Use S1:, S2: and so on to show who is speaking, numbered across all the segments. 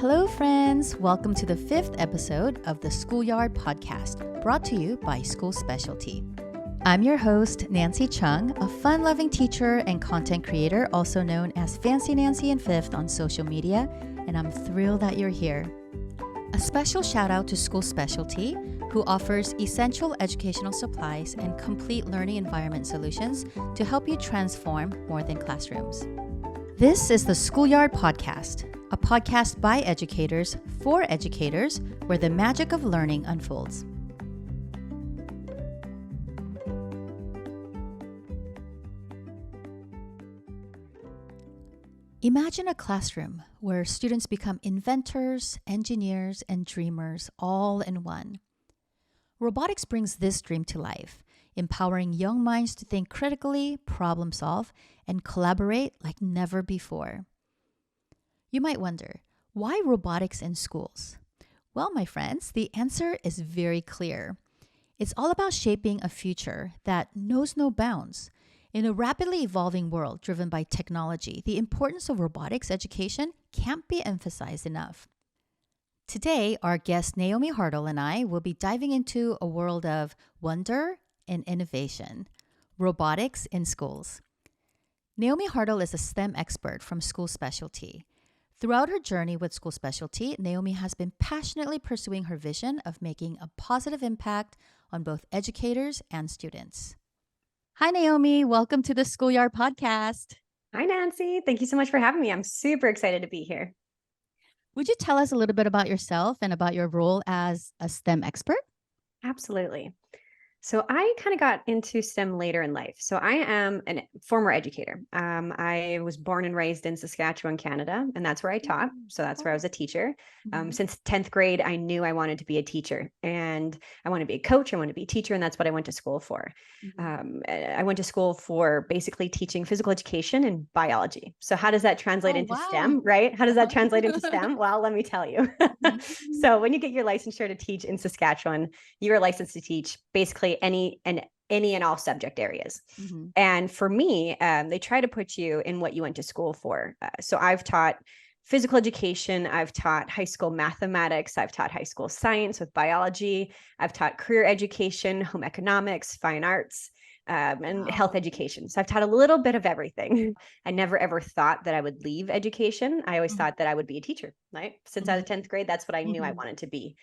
S1: Hello, friends. Welcome to the 5th episode of the Schoolyard Podcast, brought to you by School Specialty. I'm your host, Nancy Chung, a fun-loving teacher and content creator, also known as Fancy Nancy and Fifth on social media, and I'm thrilled that you're here. A special shout out to School Specialty, who offers essential educational supplies and complete learning environment solutions to help you transform more than classrooms. This is the Schoolyard Podcast, a podcast by educators for educators, where the magic of learning unfolds. Imagine a classroom where students become inventors, engineers, and dreamers all in one. Robotics brings this dream to life, empowering young minds to think critically, problem solve, and collaborate like never before. You might wonder, why robotics in schools? Well, my friends, the answer is very clear. It's all about shaping a future that knows no bounds. In a rapidly evolving world driven by technology, the importance of robotics education can't be emphasized enough. Today, our guest Naomi Hartl and I will be diving into a world of wonder and innovation, robotics in schools. Naomi Hartl is a STEM expert from School Specialty. Throughout her journey with School Specialty, Naomi has been passionately pursuing her vision of making a positive impact on both educators and students. Hi, Naomi. Welcome to the Schoolyard Podcast.
S2: Hi, Nancy. Thank you so much for having me. I'm super excited to be here.
S1: Would you tell us a little bit about yourself and about your role as a STEM expert?
S2: Absolutely. So I kind of got into STEM later in life. So I am a former educator. I was born and raised in Saskatchewan, Canada, and that's where I taught. So that's where I was a teacher. Since 10th grade, I knew I wanted to be a teacher, and I want to be a coach. I want to be a teacher, and that's what I went to school for. I went to school for basically teaching physical education and biology. So how does that translate into STEM, right? How does that translate into STEM? Well, let me tell you. So when you get your licensure to teach in Saskatchewan, you are licensed to teach basically any and all subject areas. And for me, they try to put you in what you went to school for. So I've taught physical education. I've taught high school mathematics. I've taught high school science with biology. I've taught career education, home economics, fine arts, and health education. So I've taught a little bit of everything. I never ever thought that I would leave education. I always thought that I would be a teacher, right? Since I was 10th grade, that's what I knew I wanted to be.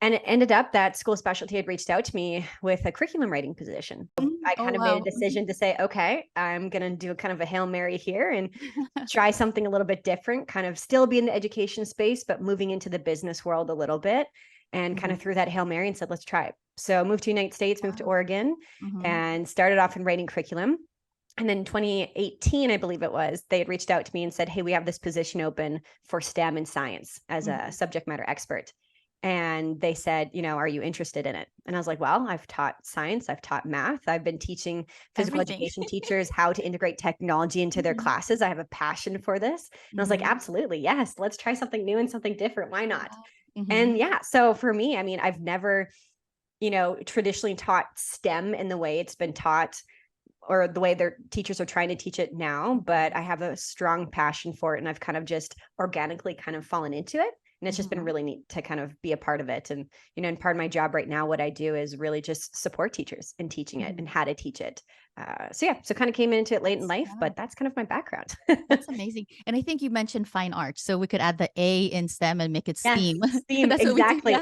S2: And it ended up that School Specialty had reached out to me with a curriculum writing position. I kind of made a decision to say, okay, I'm going to do a kind of a Hail Mary here and try something a little bit different, kind of still be in the education space, but moving into the business world a little bit, and kind of threw that Hail Mary and said, let's try it. So moved to United States, moved to Oregon, and started off in writing curriculum. And then 2018, I believe it was, they had reached out to me and said, hey, we have this position open for STEM and science as a subject matter expert. And they said, are you interested in it? And I was like, well, I've taught science, I've taught math, I've been teaching physical education teachers how to integrate technology into their classes. I have a passion for this. And I was like, absolutely, yes, let's try something new and something different. Why not? And yeah, so for me, I mean, I've never, traditionally taught STEM in the way it's been taught, or the way their teachers are trying to teach it now, but I have a strong passion for it. And I've kind of just organically kind of fallen into it. And it's just been really neat to kind of be a part of it. And, and part of my job right now, what I do is really just support teachers in teaching it and how to teach it. So kind of came into it late in life, but that's kind of my background.
S1: That's amazing. And I think you mentioned fine arts. So we could add the A in STEM and make it STEAM.
S2: Yes, STEAM.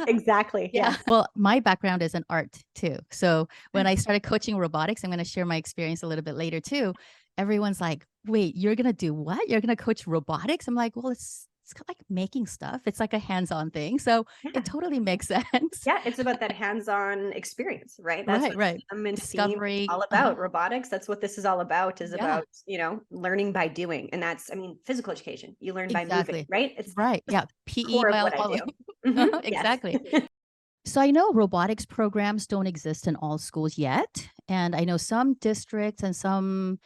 S2: Exactly. Yeah.
S1: Well, my background is in art too. So when I started coaching robotics, I'm going to share my experience a little bit later too. Everyone's like, wait, you're going to do what? You're going to coach robotics? I'm like, well, it's like making stuff. It's like a hands-on thing. So it totally makes sense.
S2: Yeah. It's about that hands-on experience, right? That's
S1: right.
S2: Discovery, all about robotics. That's what this is all about, about, learning by doing. And that's, physical education. You learn by moving, right?
S1: It's right. Yeah. PE.
S2: What I do.
S1: Exactly. So I know robotics programs don't exist in all schools yet. And I know some districts and some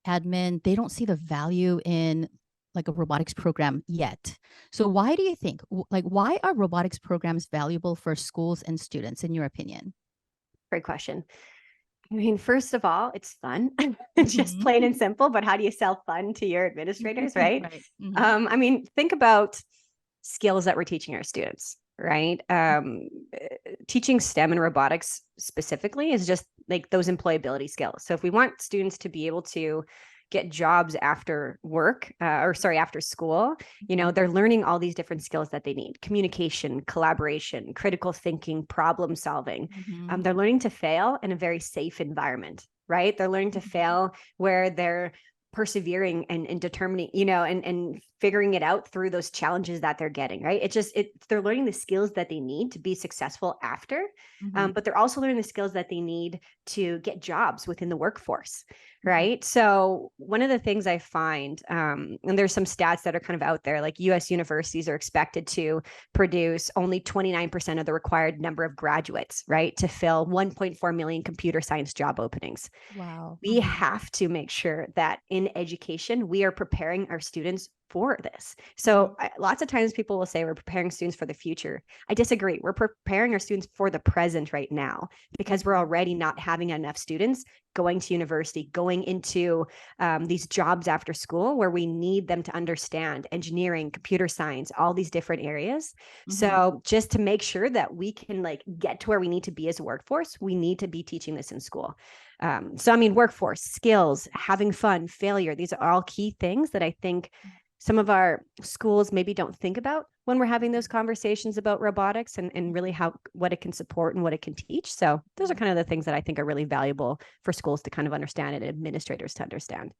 S1: admin, they don't see the value in like a robotics program yet. So why do you think, why are robotics programs valuable for schools and students, in your opinion?
S2: Great question. First of all, it's fun. It's just plain and simple, but how do you sell fun to your administrators, right? Think about skills that we're teaching our students, right? Teaching STEM and robotics specifically is just like those employability skills. So if we want students to be able to get jobs after work, after school, they're learning all these different skills that they need: communication, collaboration, critical thinking, problem solving. They're learning to fail in a very safe environment, right? They're learning to fail where they're persevering and determining, and figuring it out through those challenges that they're getting, right? They're learning the skills that they need to be successful after, but they're also learning the skills that they need to get jobs within the workforce, right? So one of the things I find, and there's some stats that are kind of out there, like US universities are expected to produce only 29% of the required number of graduates, right, to fill 1.4 million computer science job openings.
S1: Wow.
S2: We have to make sure that in education, we are preparing our students for this. So lots of times people will say we're preparing students for the future. I disagree. We're preparing our students for the present right now, because we're already not having enough students going to university, going into these jobs after school where we need them to understand engineering, computer science, all these different areas. So just to make sure that we can get to where we need to be as a workforce, we need to be teaching this in school. So I mean, workforce, skills, having fun, failure, these are all key things that I think some of our schools maybe don't think about when we're having those conversations about robotics and really what it can support and what it can teach. So those are kind of the things that I think are really valuable for schools to kind of understand and administrators to understand.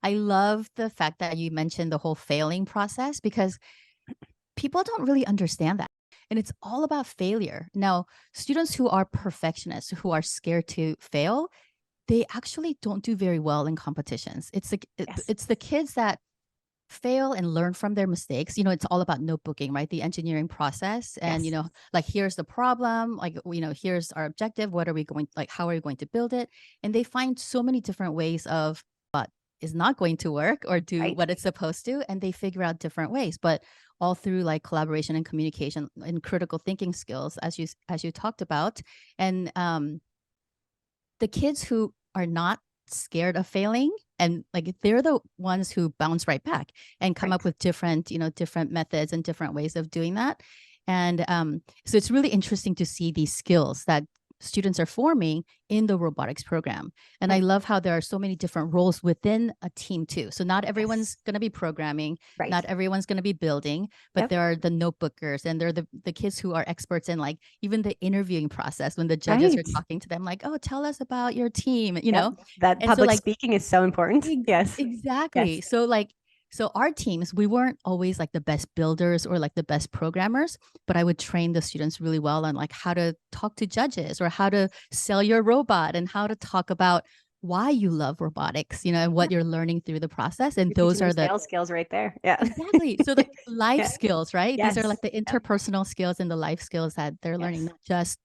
S1: I love the fact that you mentioned the whole failing process, because people don't really understand that. And it's all about failure. Now, students who are perfectionists, who are scared to fail, they actually don't do very well in competitions. It's the kids that fail and learn from their mistakes. It's all about notebooking, right? The engineering process. And, here's the problem, here's our objective. How are we going to build it? And they find so many different ways of what is not going to work or do what it's supposed to. And they figure out different ways, but all through collaboration and communication and critical thinking skills, as you talked about. And the kids who are not scared of failing, and they're the ones who bounce right back and come up with different methods and different ways of doing that. And so it's really interesting to see these skills that students are forming in the robotics program. And I love how there are so many different roles within a team too. So not everyone's going to be programming, not everyone's going to be building, but there are the notebookers, and they're the kids who are experts in even the interviewing process when the judges are talking to them, oh, tell us about your team,
S2: that public speaking is so important. Yes,
S1: exactly. Yes. So our teams, we weren't always the best builders or the best programmers, but I would train the students really well on how to talk to judges or how to sell your robot and how to talk about why you love robotics, and what you're learning through the process. And those are the
S2: sales skills right there. Yeah,
S1: exactly. So the life skills, right? Yes. These are the interpersonal skills and the life skills that they're learning, not just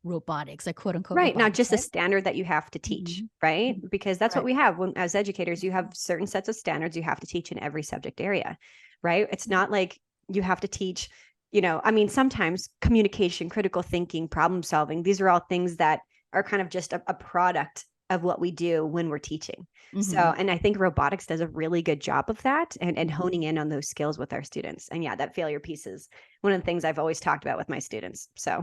S1: robotics, quote unquote.
S2: Right.
S1: Robotics,
S2: not just a standard that you have to teach, right? Because that's what we have as educators. You have certain sets of standards you have to teach in every subject area, right? It's not like you have to teach, sometimes communication, critical thinking, problem solving, these are all things that are kind of just a product of what we do when we're teaching. So, and I think robotics does a really good job of that and honing in on those skills with our students. And that failure piece is one of the things I've always talked about with my students. So,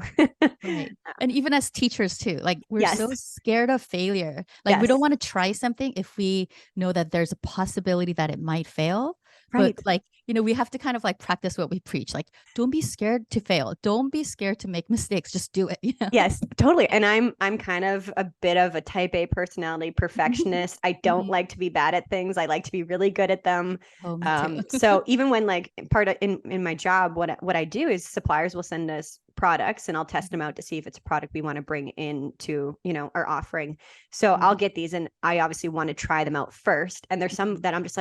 S1: right. And even as teachers too, we're so scared of failure. We don't want to try something if we know that there's a possibility that it might fail. Right. But we have to kind of practice what we preach. Don't be scared to fail. Don't be scared to make mistakes. Just do it.
S2: Yes, totally. And I'm kind of a bit of a type A personality, perfectionist. I don't like to be bad at things. I like to be really good at them.
S1: Oh, me too.
S2: So even when part of in my job, what I do is suppliers will send us products and I'll test them out to see if it's a product we want to bring into, our offering. So I'll get these and I obviously want to try them out first. And there's some that I'm just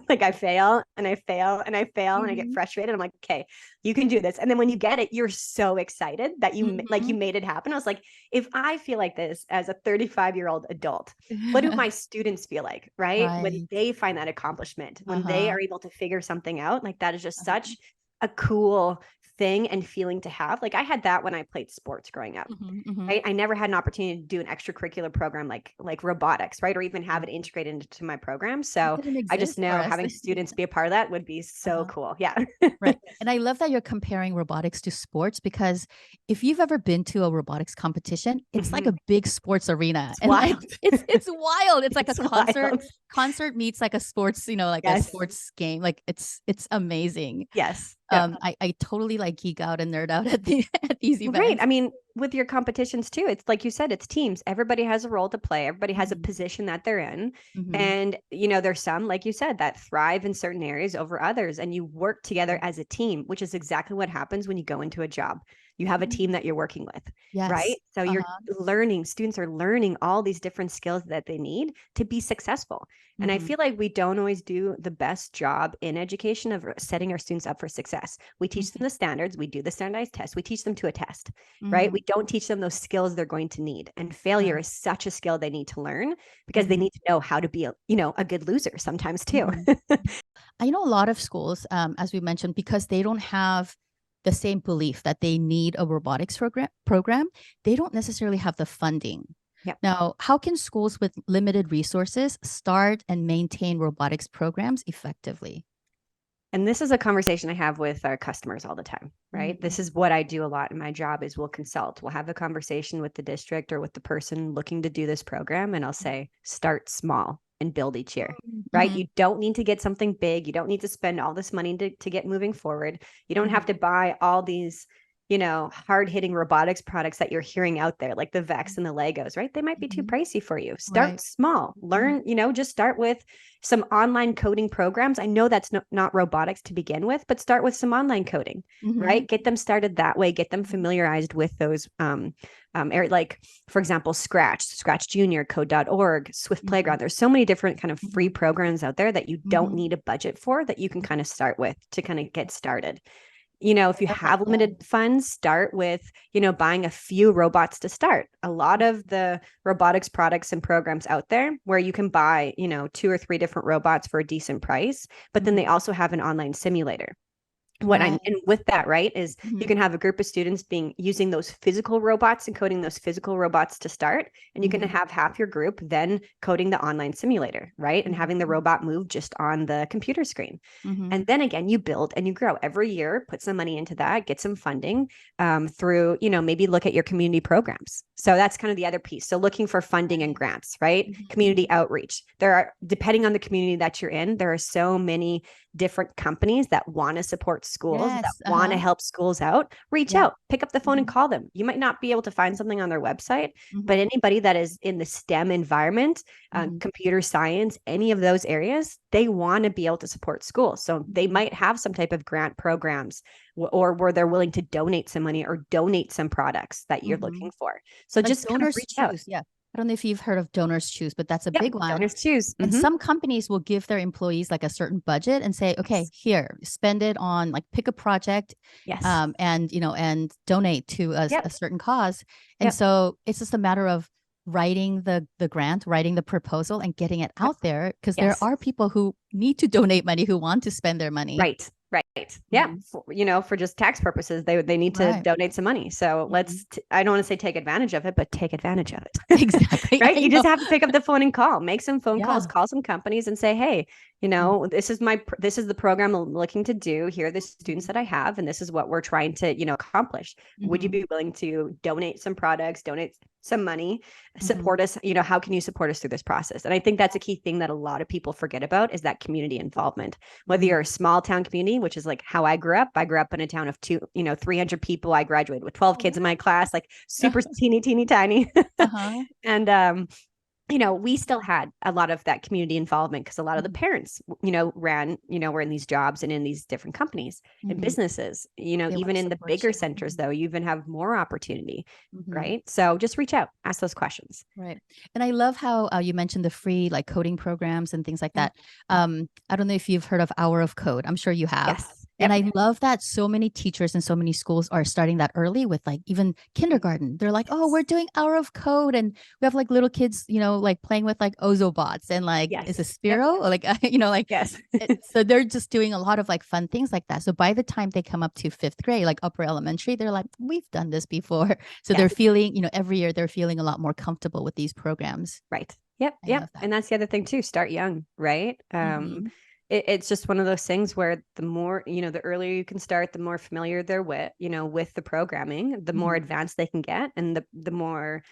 S2: I fail and I fail and I fail and I get frustrated. I'm like, okay, you can do this. And then when you get it, you're so excited that you you made it happen. I was like, if I feel like this as a 35-year-old adult, what do my students feel like, right? When they find that accomplishment, when they are able to figure something out, that is just such a cool thing and feeling to have. Like I had that when I played sports growing up. Right? I never had an opportunity to do an extracurricular program like robotics, right? Or even have it integrated into my program. So I just know having students be a part of that would be so cool. Yeah.
S1: Right. And I love that you're comparing robotics to sports, because if you've ever been to a robotics competition, it's like a big sports arena.
S2: It's wild.
S1: It's wild. It's like
S2: It's
S1: a
S2: wild.
S1: concert meets like a sports, like a sports game. Like it's amazing.
S2: Yes. Yeah.
S1: I totally like geek out and nerd out at these events.
S2: Right. I mean, with your competitions too, it's like you said, it's teams. Everybody has a role to play. Everybody has a position that they're in. And, there's some, like you said, that thrive in certain areas over others. And you work together as a team, which is exactly what happens when you go into a job. You have a team that you're working with, right? So you're learning, students are learning all these different skills that they need to be successful. And I feel like we don't always do the best job in education of setting our students up for success. We teach them the standards, we do the standardized tests, we teach them to a test, right? We don't teach them those skills they're going to need. And failure is such a skill they need to learn, because they need to know how to be a good loser sometimes too.
S1: I know a lot of schools, as we mentioned, because they don't have the same belief that they need a robotics program, they don't necessarily have the funding.
S2: Yep.
S1: Now, how can schools with limited resources start and maintain robotics programs effectively?
S2: And this is a conversation I have with our customers all the time, right? This is what I do a lot in my job is we'll consult. We'll have a conversation with the district or with the person looking to do this program. And I'll say, start small and build each year, right? You don't need to get something big. You don't need to spend all this money to get moving forward. You don't have to buy all these, hard hitting robotics products that you're hearing out there, like the Vex and the Legos, right? They might be too pricey for you. Start small, learn, just start with some online coding programs. I know that's not robotics to begin with, but start with some online coding, right? Get them started that way, get them familiarized with those, like for example, Scratch Junior, Code.org, Swift Playground. There's so many different kind of free programs out there that you don't need a budget for, that you can kind of start with to kind of get started. If you have limited funds, start with, buying a few robots to start. A lot of the robotics products and programs out there where you can buy, 2 or 3 different robots for a decent price, but then they also have an online simulator. And with that, right, is you can have a group of students using those physical robots and coding those physical robots to start. And you can have half your group then coding the online simulator, right? And having the robot move just on the computer screen. And then again, you build and you grow every year, put some money into that, get some funding through, maybe look at your community programs. So that's kind of the other piece. So looking for funding and grants, right? Community outreach. Depending on the community that you're in, there are so many different companies that want to support schools, that want to help schools out. Reach out, pick up the phone and call them. You might not be able to find something on their website, but anybody that is in the STEM environment, computer science, any of those areas, they want to be able to support schools. So they might have some type of grant programs or where they're willing to donate some money or donate some products that you're looking for. So like just kind of reach out.
S1: Yeah. I don't know if you've heard of Donors Choose, but that's a big one.
S2: Donors Choose.
S1: And some companies will give their employees like a certain budget and say, okay, here, spend it on pick a project, and donate to a certain cause. And so it's just a matter of writing the grant, writing the proposal and getting it out there, because there are people who need to donate money, who want to spend their money.
S2: Right. Yeah. For just tax purposes, they need to donate some money. So I don't want to say take advantage of it, but take advantage of it.
S1: Exactly.
S2: Right. You just have to pick up the phone and make some phone calls, call some companies and say, hey, this is the program I'm looking to do. Here are the students that I have, and this is what we're trying to, accomplish. Would you be willing to donate some products, donate some money, support us? How can you support us through this process? And I think that's a key thing that a lot of people forget about is that community involvement. Whether you're a small town community, which is like how I grew up in a town of 300 people. I graduated with 12 kids in my class, like super teeny tiny. And, we still had a lot of that community involvement because a lot of the parents, were in these jobs and in these different companies and businesses, even in the bigger centers, though, you even have more opportunity, right? So just reach out, ask those questions.
S1: Right. And I love how you mentioned the free coding programs and things like that. I don't know if you've heard of Hour of Code. I'm sure you have.
S2: Yes.
S1: And I love that so many teachers and so many schools are starting that early with like even kindergarten. They're like, oh, we're doing Hour of Code. And we have like little kids, like playing with like Ozobots and like, is it Spiro? Or like, like,
S2: Yes.
S1: So they're just doing a lot of like fun things like that. So by the time they come up to fifth grade, like upper elementary, they're like, we've done this before. So they're feeling, every year they're feeling a lot more comfortable with these programs.
S2: Right. Yep. And that's the other thing too. Start young, right? It's just one of those things where the more, the earlier you can start, the more familiar they're with, with the programming, the more advanced they can get, and the more,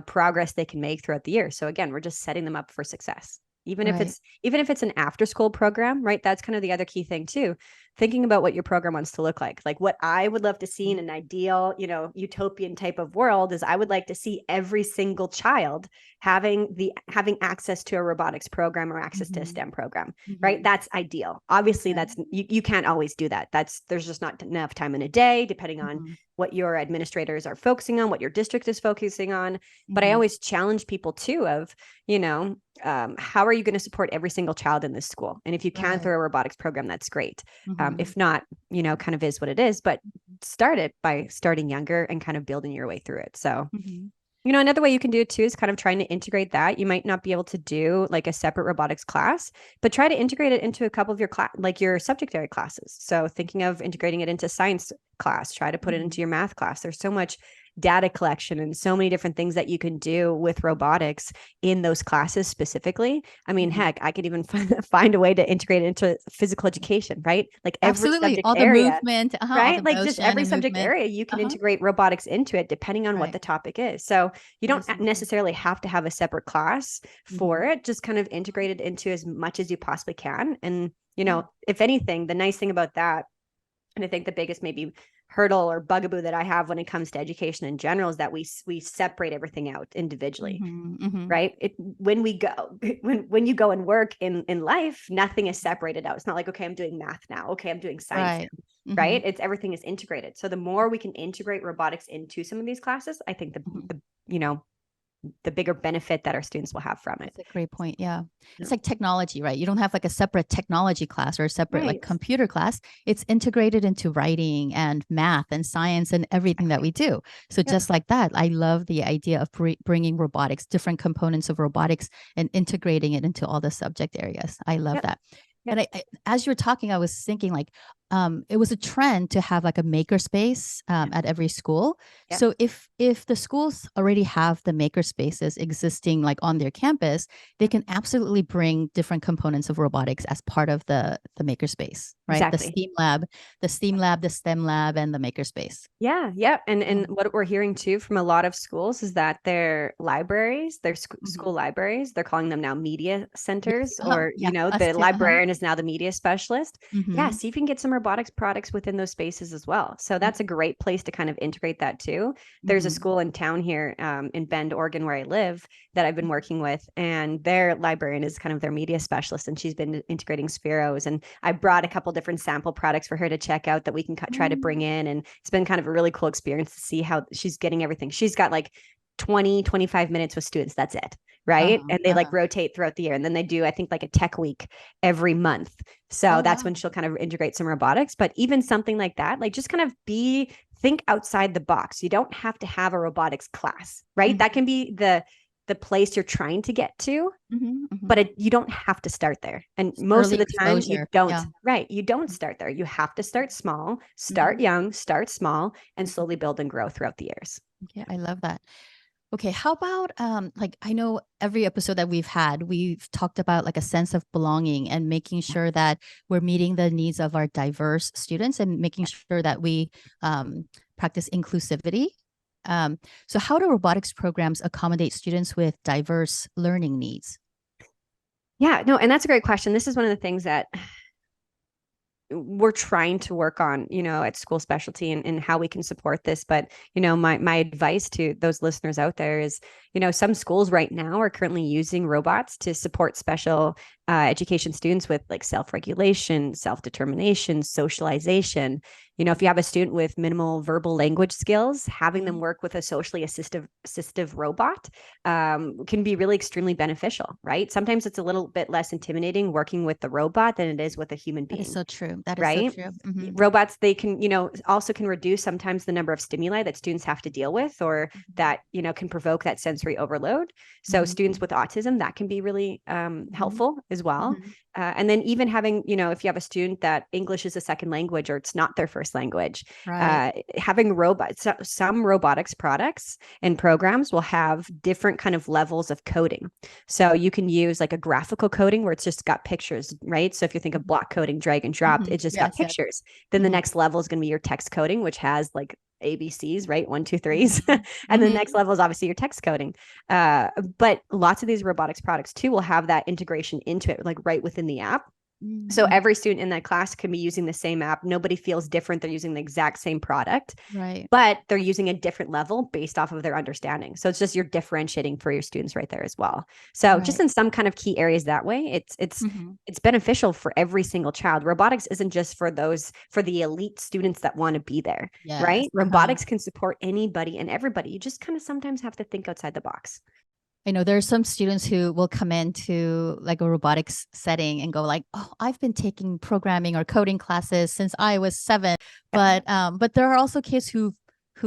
S2: progress they can make throughout the year. So again, we're just setting them up for success. Even if it's an after school program, right? That's kind of the other key thing too. Thinking about what your program wants to look like what I would love to see in an ideal, utopian type of world is I would like to see every single child having access to a robotics program or access to a STEM program, right? That's ideal. Obviously that's, you can't always do that. There's just not enough time in a day, depending on what your administrators are focusing on, what your district is focusing on. But I always challenge people too of, how are you going to support every single child in this school? And if you can through a robotics program, that's great. If not, kind of is what it is, but start it by starting younger and kind of building your way through it. So, another way you can do it too is kind of trying to integrate that. You might not be able to do like a separate robotics class, but try to integrate it into a couple of your subject area classes. So thinking of integrating it into science class, try to put it into your math class. There's so much data collection and so many different things that you can do with robotics in those classes specifically. I mean, heck, I could even find a way to integrate it into physical education, right? Like every subject
S1: all
S2: area,
S1: the movement,
S2: right? Like just every subject area, you can integrate robotics into it depending on what the topic is. So you don't necessarily have to have a separate class for it. Just kind of integrate it into as much as you possibly can. And, if anything, the nice thing about that, and I think the biggest maybe hurdle or bugaboo that I have when it comes to education in general is that we separate everything out individually, right? When you go and work in life, nothing is separated out. It's not like, okay, I'm doing math now. Okay, I'm doing science now, right? It's everything is integrated. So the more we can integrate robotics into some of these classes, I think the bigger benefit that our students will have from it.
S1: That's a great point. Yeah. It's like technology, right? You don't have like a separate technology class or a separate like computer class. It's integrated into writing and math and science and everything that we do. So just like that, I love the idea of bringing robotics, different components of robotics and integrating it into all the subject areas. I love that. And I, as you were talking, I was thinking like, it was a trend to have like a makerspace at every school. So if the schools already have the makerspaces existing like on their campus, they can absolutely bring different components of robotics as part of the makerspace, right?
S2: Exactly.
S1: The STEAM lab, the STEM lab, and the makerspace.
S2: Yeah. And what we're hearing too from a lot of schools is that their libraries, their school libraries, they're calling them now media centers, or the librarian is now the media specialist. Yeah, so you can get some robotics products within those spaces as well. So that's a great place to kind of integrate that too. There's a school in town here in Bend, Oregon, where I live, that I've been working with, and their librarian is kind of their media specialist, and she's been integrating Spiros. And I brought a couple different sample products for her to check out that we can try to bring in. And it's been kind of a really cool experience to see how she's getting everything. She's got like 20-25 minutes with students. That's it. Right. And they like rotate throughout the year. And then they do, I think, like a tech week every month. So that's when she'll kind of integrate some robotics. But even something like that, like just kind of think outside the box. You don't have to have a robotics class, right? That can be the place you're trying to get to, but you don't have to start there. And most of the time you don't, right? You don't start there. You have to start small, start young, start small, and slowly build and grow throughout the years.
S1: Yeah, I love that. Okay, how about like I know every episode that we've had, we've talked about like a sense of belonging and making sure that we're meeting the needs of our diverse students and making sure that we practice inclusivity. So how do robotics programs accommodate students with diverse learning needs?
S2: Yeah, no, and that's a great question. This is one of the things that we're trying to work on, at School Specialty and how we can support this. But, my advice to those listeners out there is, some schools right now are currently using robots to support special education students with like self-regulation, self-determination, socialization. if you have a student with minimal verbal language skills, having them work with a socially assistive robot can be really extremely beneficial, right? Sometimes it's a little bit less intimidating working with the robot than it is with a human being.
S1: That is so true. That is
S2: right?
S1: so true.
S2: Robots, they can, also can reduce sometimes the number of stimuli that students have to deal with, or that, can provoke that sensory overload. So students with autism, that can be really helpful as well. And then even having, if you have a student that English is a second language or it's not their first language, having robots, some robotics products and programs will have different kind of levels of coding. So you can use like a graphical coding where it's just got pictures, right? So if you think of block coding, drag and drop, it's just got pictures. Then the next level is going to be your text coding, which has like ABCs, right? 1, 2, 3s. And the next level is obviously your text coding. But lots of these robotics products too will have that integration into it, like right within the app. So every student in that class can be using the same app. Nobody feels different. They're using the exact same product, but they're using a different level based off of their understanding. So it's just you're differentiating for your students right there as well. So just in some kind of key areas that way, it's beneficial for every single child. Robotics isn't just for the elite students that want to be there, right? Robotics can support anybody and everybody. You just kind of sometimes have to think outside the box.
S1: I know there are some students who will come into like a robotics setting and go like, oh, I've been taking programming or coding classes since I was 7. But there are also kids who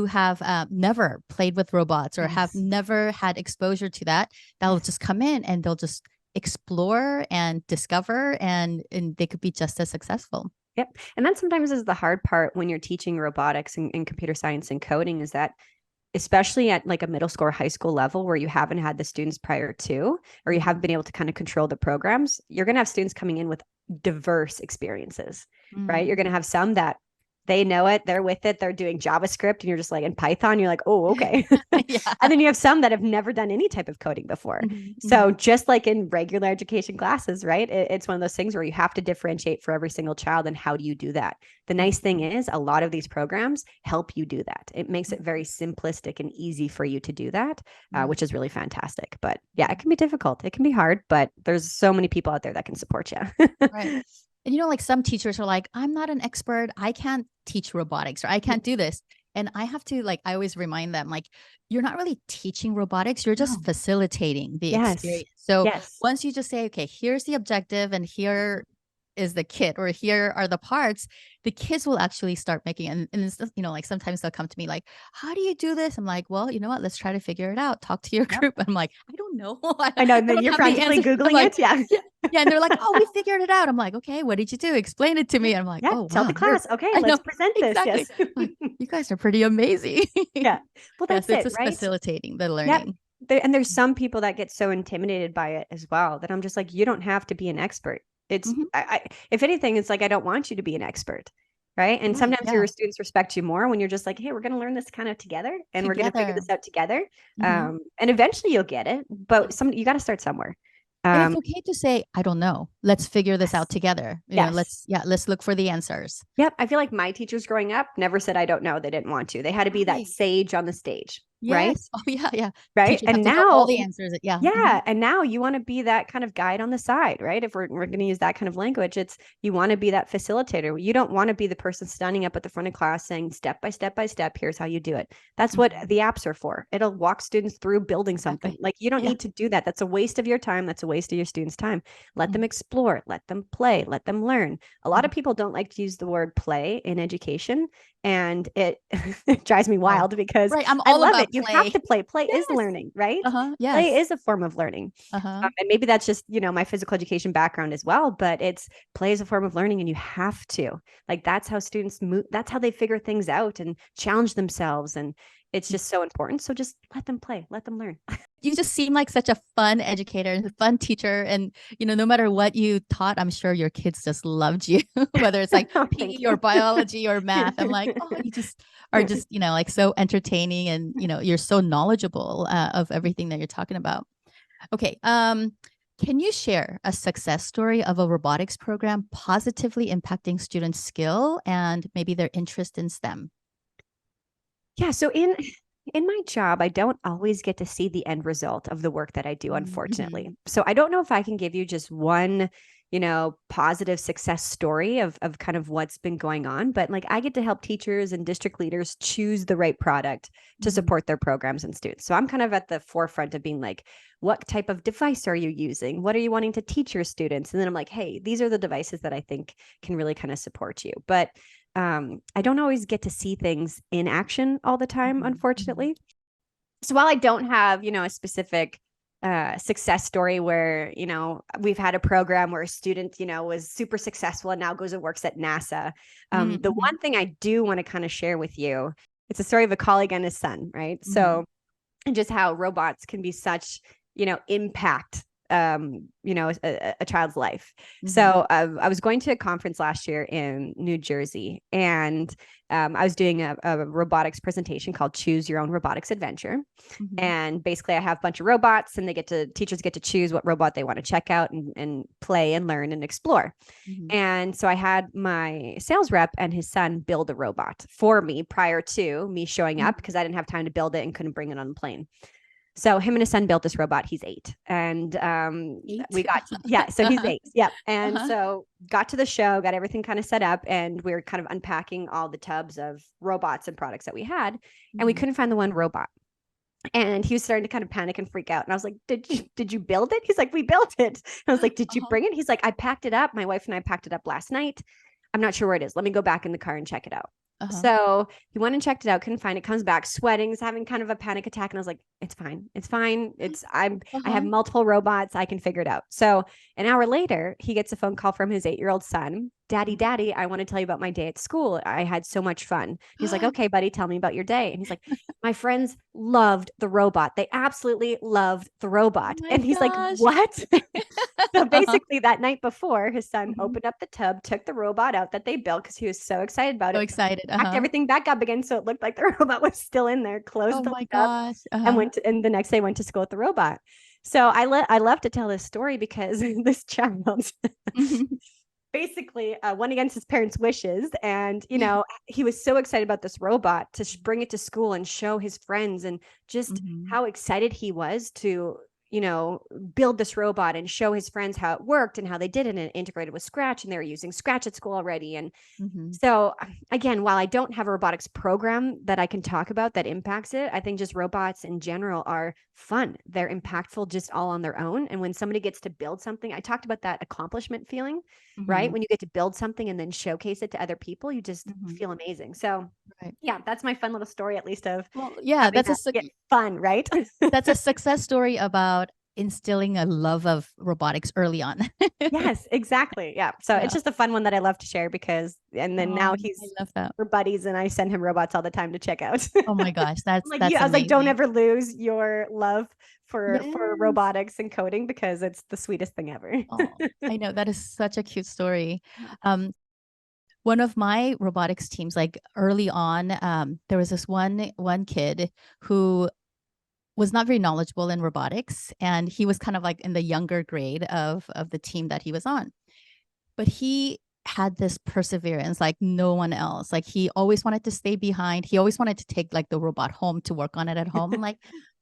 S1: have never played with robots or have never had exposure to that. They'll just come in and they'll just explore and discover and they could be just as successful.
S2: Yep. And that sometimes is the hard part when you're teaching robotics and computer science and coding, is that especially at like a middle school or high school level where you haven't had the students prior to, or you haven't been able to kind of control the programs, you're going to have students coming in with diverse experiences, right? You're going to have some that they know it, they're with it, they're doing JavaScript, and you're just like in Python, you're like, oh, okay. And then you have some that have never done any type of coding before. So just like in regular education classes, right? It's one of those things where you have to differentiate for every single child. And how do you do that? The nice thing is a lot of these programs help you do that. It makes it very simplistic and easy for you to do that, which is really fantastic. But yeah, it can be difficult. It can be hard, but there's so many people out there that can support you.
S1: Right. And like some teachers are like, I'm not an expert. I can't teach robotics or I can't do this. And I have to I always remind them, like, you're not really teaching robotics. You're just facilitating the experience. So once you just say, okay, here's the objective and here is the kit or here are the parts, the kids will actually start making it. And it's, like sometimes they'll come to me like, how do you do this? I'm like, well, you know what? Let's try to figure it out. Talk to your group. I'm like, I don't know.
S2: I know. Then you're practically Googling it. Yeah.
S1: And they're like, oh, we figured it out. I'm like, okay, what did you do? Explain it to me. And I'm like, oh,
S2: tell the class. Okay, let's present this.
S1: Exactly.
S2: Yes.
S1: Like, you guys are pretty amazing.
S2: Yeah. Well, that's
S1: it's
S2: right?
S1: facilitating the learning.
S2: And there's some people that get so intimidated by it as well that I'm just like, you don't have to be an expert. It's, if anything, it's like, I don't want you to be an expert. Right. And sometimes your students respect you more when you're just like, hey, we're going to learn this kind of together and we're going to figure this out together. And eventually you'll get it. But you got to start somewhere.
S1: And it's okay to say, I don't know. Let's figure this out together. Let's look for the answers.
S2: Yep. I feel like my teachers growing up never said, I don't know. They didn't want to. They had to be that sage on the stage. Right.
S1: Oh, yeah.
S2: Right. And now
S1: all the answers. Yeah.
S2: And now you want to be that kind of guide on the side, right? If we're going to use that kind of language, you want to be that facilitator. You don't want to be the person standing up at the front of class saying step by step by step, here's how you do it. That's what the apps are for. It'll walk students through building something. Like you don't need to do that. That's a waste of your time. That's a waste of your students' time. Let them explore, let them play, let them learn. A lot of people don't like to use the word play in education. And it drives me wild because I love it. You have to play. Play is learning, right? Play is a form of learning. And maybe that's just, my physical education background as well, but play is a form of learning and you have to. Like that's how students move. That's how they figure things out and challenge themselves. And it's just so important. So just let them play, let them learn.
S1: You just seem like such a fun educator and a fun teacher. And, no matter what you taught, I'm sure your kids just loved you, whether it's like PE or biology or math. I'm like, oh, you just are just, like so entertaining and, you're so knowledgeable of everything that you're talking about. Okay. Can you share a success story of a robotics program positively impacting students' skill and maybe their interest in STEM?
S2: Yeah. So in my job, I don't always get to see the end result of the work that I do, unfortunately. So I don't know if I can give you just one positive success story of kind of what's been going on. But like, I get to help teachers and district leaders choose the right product to support their programs and students. So I'm kind of at the forefront of being like, what type of device are you using? What are you wanting to teach your students? And then I'm like, hey, these are the devices that I think can really kind of support you. But I don't always get to see things in action all the time, unfortunately. So while I don't have, a specific success story where, we've had a program where a student, was super successful and now goes and works at NASA. The one thing I do want to kind of share with you, it's a story of a colleague and his son, right? So, and just how robots can be such, impact a child's life. So I was going to a conference last year in New Jersey, and I was doing a robotics presentation called Choose Your Own Robotics Adventure. And basically I have a bunch of robots, and teachers get to choose what robot they want to check out and play and learn and explore. And so I had my sales rep and his son build a robot for me prior to me showing up, because I didn't have time to build it and couldn't bring it on the plane. So him and his son built this robot. He's 8. And we got, so he's 8. Yeah. And so got to the show, got everything kind of set up, and we were kind of unpacking all the tubs of robots and products that we had. And we couldn't find the one robot. And he was starting to kind of panic and freak out. And I was like, did you build it? He's like, we built it. And I was like, did you bring it? He's like, I packed it up. My wife and I packed it up last night. I'm not sure where it is. Let me go back in the car and check it out. So he went and checked it out, couldn't find it, comes back sweating, is having kind of a panic attack. And I was like, it's fine. It's fine. I have multiple robots. I can figure it out. So an hour later, he gets a phone call from his 8-year-old son. Daddy, I want to tell you about my day at school. I had so much fun. He's like, okay, buddy, tell me about your day. And he's like, my friends loved the robot. They absolutely loved the robot. And he's like, what? So basically that night before, his son opened up the tub, took the robot out that they built because he was so excited about it. Packed everything back up again, so it looked like the robot was still in there, closed the lid up, and the next day went to school with the robot. So I love to tell this story because this child basically went against his parents' wishes. And, he was so excited about this robot to bring it to school and show his friends, and just how excited he was to, build this robot and show his friends how it worked and how they did it, and integrated with Scratch, and they were using Scratch at school already. And so again, while I don't have a robotics program that I can talk about that impacts it, I think just robots in general are fun. They're impactful just all on their own. And when somebody gets to build something, I talked about that accomplishment feeling, right? When you get to build something and then showcase it to other people, you just feel amazing. So yeah, that's my fun little story, at least of, that's fun, right?
S1: That's a success story about instilling a love of robotics early on.
S2: Yes, exactly. Yeah. So it's just a fun one that I love to share now we're buddies, and I send him robots all the time to check out.
S1: Oh my gosh. That's
S2: I was
S1: amazing.
S2: like, don't ever lose your love for robotics and coding, because it's the sweetest thing ever.
S1: I know, that is such a cute story. One of my robotics teams, like early on, there was this one kid who was not very knowledgeable in robotics, and he was kind of like in the younger grade of the team that he was on. But he had this perseverance like no one else. Like, he always wanted to stay behind. He always wanted to take like the robot home to work on it at home. I'm like,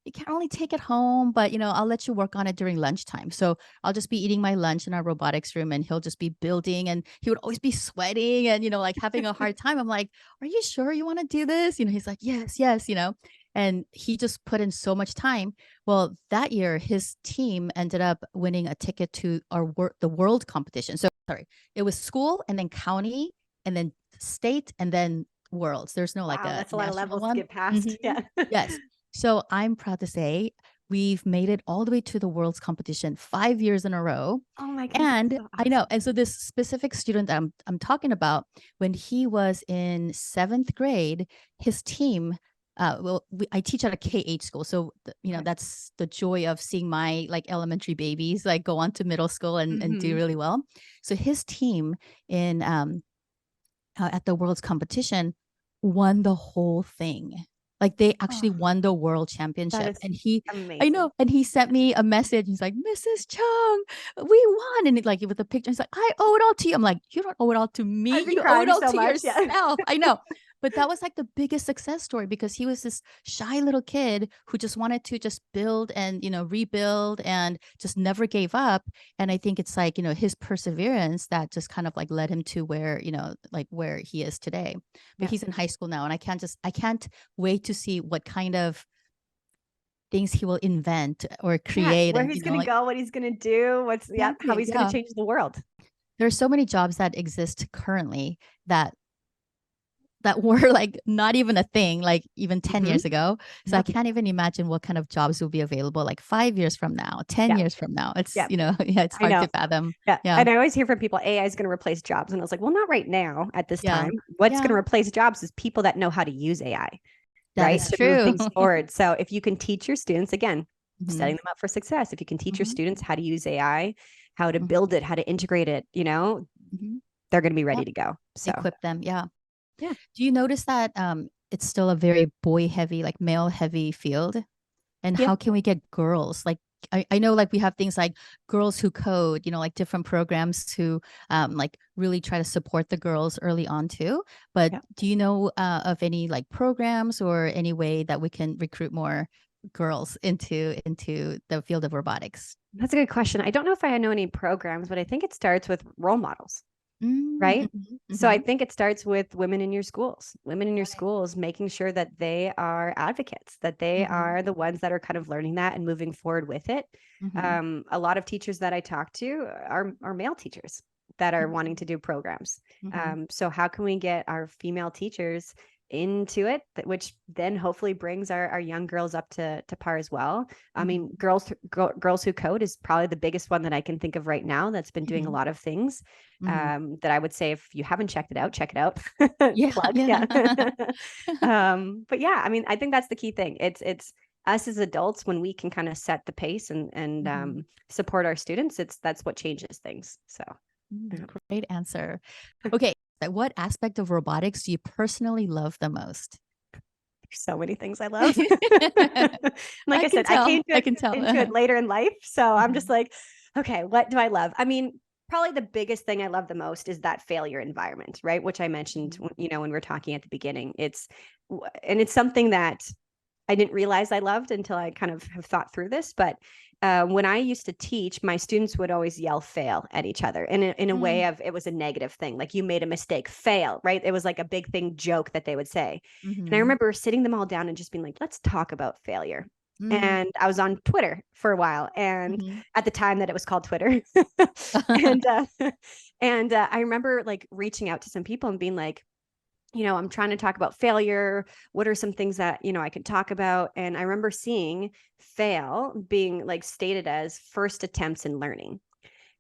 S1: you can't only take it home, but I'll let you work on it during lunchtime. So I'll just be eating my lunch in our robotics room, and he'll just be building, and he would always be sweating and, like having a hard time. I'm like, are you sure you want to do this? He's like, yes, and he just put in so much time. Well, that year, his team ended up winning a ticket to the world competition. So it was school, and then county, and then state, and then worlds. There's no
S2: that's a lot of levels to get past. Yeah.
S1: Yes. So I'm proud to say we've made it all the way to the world's competition 5 years in a row.
S2: Oh my goodness.
S1: And
S2: so awesome.
S1: I know. And so this specific student that I'm talking about, when he was in 7th grade, his team, I teach at a K-8 school. So, that's the joy of seeing my like elementary babies like go on to middle school and do really well. So his team at the world's competition won the whole thing. Like, they actually won the world championship. And
S2: amazing.
S1: I know. And he sent me a message. He's like, Mrs. Chung, we won. And like with a picture, he's like, I owe it all to you. I'm like, you don't owe it all to me. You owe it all to yourself. I know. But that was like the biggest success story because he was this shy little kid who just wanted to just build and, rebuild and just never gave up. And I think it's like, his perseverance that just kind of like led him to where, like where he is today. But
S2: Yeah.
S1: he's in high school now, and I can't wait to see what kind of things he will invent or create.
S2: Where
S1: And,
S2: he's going to go, what he's going to do, how he's going to change the world.
S1: There are so many jobs that exist currently that were like not even a thing, like even 10 years ago. So I can't even imagine what kind of jobs will be available like 5 years from now, 10 years from now. It's, it's hard to fathom.
S2: Yeah. And I always hear from people, AI is going to replace jobs. And I was like, well, not right now at this time. What's going to replace jobs is people that know how to use AI.
S1: That is true.
S2: Move things forward. So if you can teach your students, again, setting them up for success, if you can teach your students how to use AI, how to build it, how to integrate it, they're going to be ready to go. So
S1: equip them. Yeah.
S2: Yeah.
S1: Do you notice that it's still a very boy heavy, like male heavy field? And how can we get girls? Like, I know like we have things like Girls Who Code, like different programs to like really try to support the girls early on too. But do you know of any like programs or any way that we can recruit more girls into the field of robotics?
S2: That's a good question. I don't know if I know any programs, but I think it starts with role models. Right. So I think it starts with women in your schools, making sure that they are advocates, that they are the ones that are kind of learning that and moving forward with it. A lot of teachers that I talk to are male teachers that are wanting to do programs. So how can we get our female teachers into it, which then hopefully brings our young girls up to par as well. I mean, Girls Who Code is probably the biggest one that I can think of right now that's been doing a lot of things that I would say, if you haven't checked it out, check it out. Plug, but yeah, I mean, I think that's the key thing. It's us as adults, when we can kind of set the pace and support our students, that's what changes things. So
S1: great answer. Okay. What aspect of robotics do you personally love the most?
S2: There's so many things I love. Like I said, I came into it later in life. So I'm just like, okay, what do I love? I mean, probably the biggest thing I love the most is that failure environment, right? Which I mentioned, when we were talking at the beginning. It's something that I didn't realize I loved until I kind of have thought through this. But when I used to teach, my students would always yell fail at each other in a way of, it was a negative thing. Like, you made a mistake, fail, right? It was like a big thing joke that they would say. And I remember sitting them all down and just being like, let's talk about failure. And I was on Twitter for a while, and at the time that it was called Twitter. and I remember like reaching out to some people and being like, I'm trying to talk about failure. What are some things that, I could talk about? And I remember seeing fail being like stated as first attempts in learning.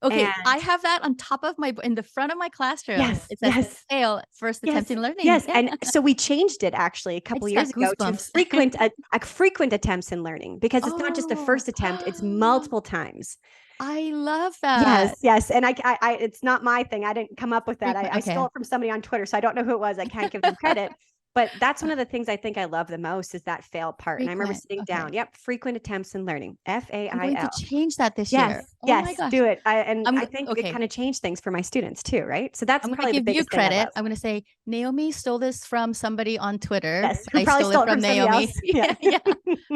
S1: Okay, and I have that on top of in the front of my classroom.
S2: Yes,
S1: it says fail, first attempt in learning.
S2: Yes, and so we changed it actually a couple years ago to frequent attempts in learning, because it's not just the first attempt; it's multiple times.
S1: I love that.
S2: Yes, and I it's not my thing. I didn't come up with that. I stole it from somebody on Twitter, so I don't know who it was. I can't give them credit. But that's one of the things I think I love the most, is that fail part. And I remember sitting down. Yep, frequent attempts in learning. FAIL.
S1: I'm going to change that this year.
S2: Yes, do it. I think it kind of changed things for my students too, right? So that's probably the biggest thing I love. I'm going to give you credit.
S1: I'm going to say Naomi stole this from somebody on Twitter.
S2: Yes, who probably stole it from Naomi.
S1: Yeah.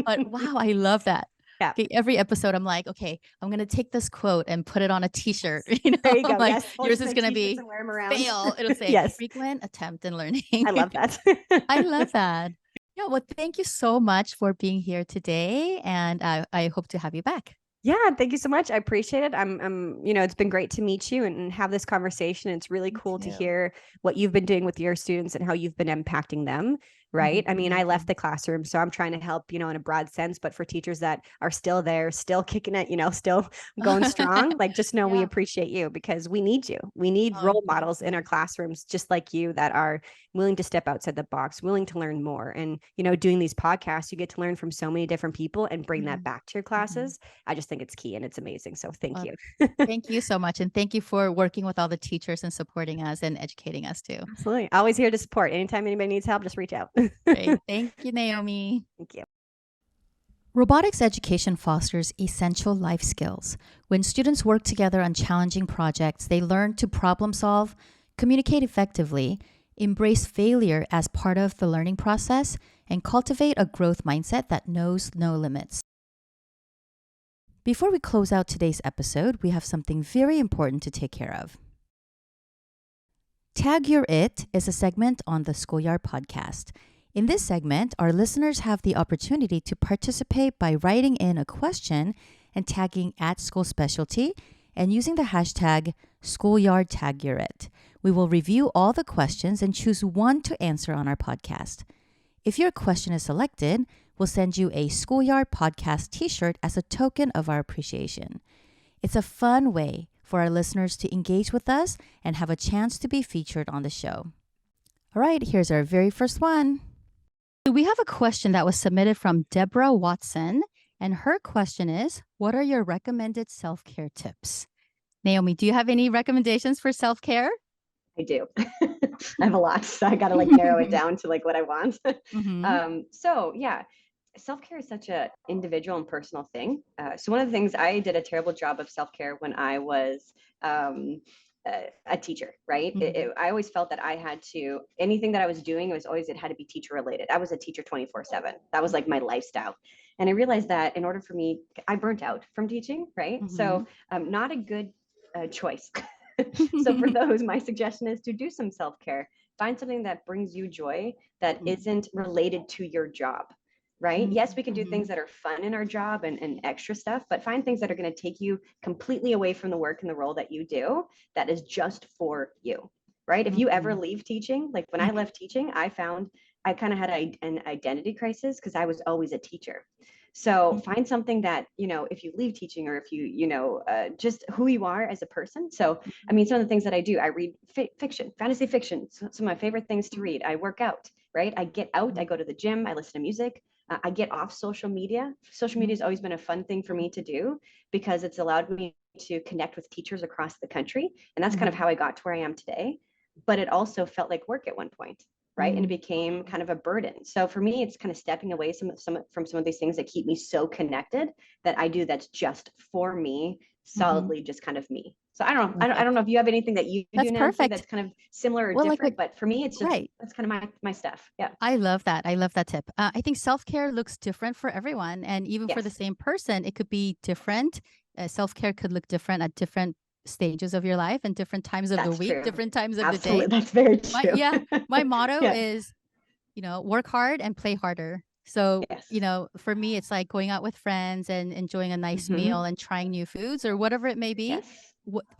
S1: But wow, I love that. Yeah. Okay, every episode, I'm like, okay, I'm going to take this quote and put it on a t-shirt. There
S2: you go.
S1: Like, yours is going to be fail. It'll say frequent attempt in learning.
S2: I love that.
S1: I love that. Yeah. Well, thank you so much for being here today. And I hope to have you back.
S2: Yeah. Thank you so much. I appreciate it. It's been great to meet you and have this conversation. It's really cool to hear what you've been doing with your students and how you've been impacting them. Right. I mean, I left the classroom, so I'm trying to help, in a broad sense, but for teachers that are still there, still kicking it, still going strong, like, just know we appreciate you, because we need you. We need role models in our classrooms, just like you, that are willing to step outside the box, willing to learn more. And, doing these podcasts, you get to learn from so many different people and bring that back to your classes. I just think it's key and it's amazing. So thank you.
S1: Thank you so much. And thank you for working with all the teachers and supporting us and educating us too.
S2: Absolutely. Always here to support. Anytime anybody needs help, just reach out.
S1: Great. Thank you, Naomi.
S2: Thank you.
S1: Robotics education fosters essential life skills. When students work together on challenging projects, they learn to problem solve, communicate effectively, Embrace failure as part of the learning process and cultivate a growth mindset that knows no limits. Before we close out today's episode, we have something very important to take care of. Tag Your It is a segment on the Schoolyard Podcast. In this segment, our listeners have the opportunity to participate by writing in a question and tagging @schoolspecialty and using the hashtag Schoolyard Tag Your It. We will review all the questions and choose one to answer on our podcast. If your question is selected, we'll send you a Schoolyard Podcast t-shirt as a token of our appreciation. It's a fun way for our listeners to engage with us and have a chance to be featured on the show. All right, here's our very first one. We have a question that was submitted from Deborah Watson, and her question is, what are your recommended self-care tips? Naomi, do you have any recommendations for self-care?
S2: I do. I have a lot, so I got to narrow it down to what I want. So yeah, self-care is such a individual and personal thing. So one of the things, I did a terrible job of self-care when I was a teacher, right? I always felt that I had to, anything that I was doing, it had to be teacher related. I was a teacher 24/7. That was my lifestyle. And I realized that in order for me, I burnt out from teaching, right? So not a good choice. So for those, my suggestion is to do some self-care. Find something that brings you joy that isn't related to your job, right? Yes, we can do things that are fun in our job and extra stuff, but find things that are going to take you completely away from the work and the role that you do that is just for you, right? If you ever leave teaching, when I left teaching, I found I kind of had an identity crisis because I was always a teacher. So find something that, if you leave teaching or if you, just who you are as a person. So, some of the things that I do, I read fiction, fantasy fiction, some of my favorite things to read. I work out, right? I get out, I go to the gym, I listen to music, I get off social media. Social media has always been a fun thing for me to do because it's allowed me to connect with teachers across the country. And that's kind of how I got to where I am today. But it also felt like work at one point. Right. And it became kind of a burden. So for me, it's kind of stepping away from some of these things that keep me so connected that I do that's just for me, solidly just kind of me. So I don't know if you have anything that you do, Nancy, that's kind of similar or different, but for me, it's just, that's kind of my stuff. Yeah.
S1: I love that. I love that tip. I think self-care looks different for everyone. And even for the same person, it could be different. Self-care could look different at different stages of your life and different times of the week, different times of the day.
S2: That's very true.
S1: My motto is, work hard and play harder. So, for me, it's like going out with friends and enjoying a nice meal and trying new foods or whatever it may be.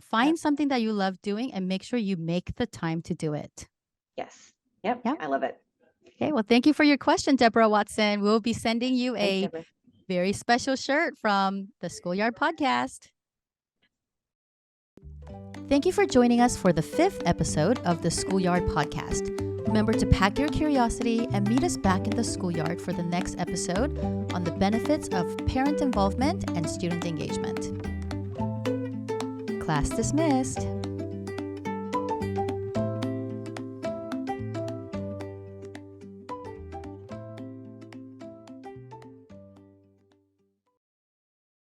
S1: Find something that you love doing and make sure you make the time to do it.
S2: Yes. Yep. I love it.
S1: Okay. Well, thank you for your question, Deborah Watson. We'll be sending you a very special shirt from the Schoolyard Podcast. Thank you for joining us for the 5th episode of the Schoolyard Podcast. Remember to pack your curiosity and meet us back in the schoolyard for the next episode on the benefits of parent involvement and student engagement. Class dismissed.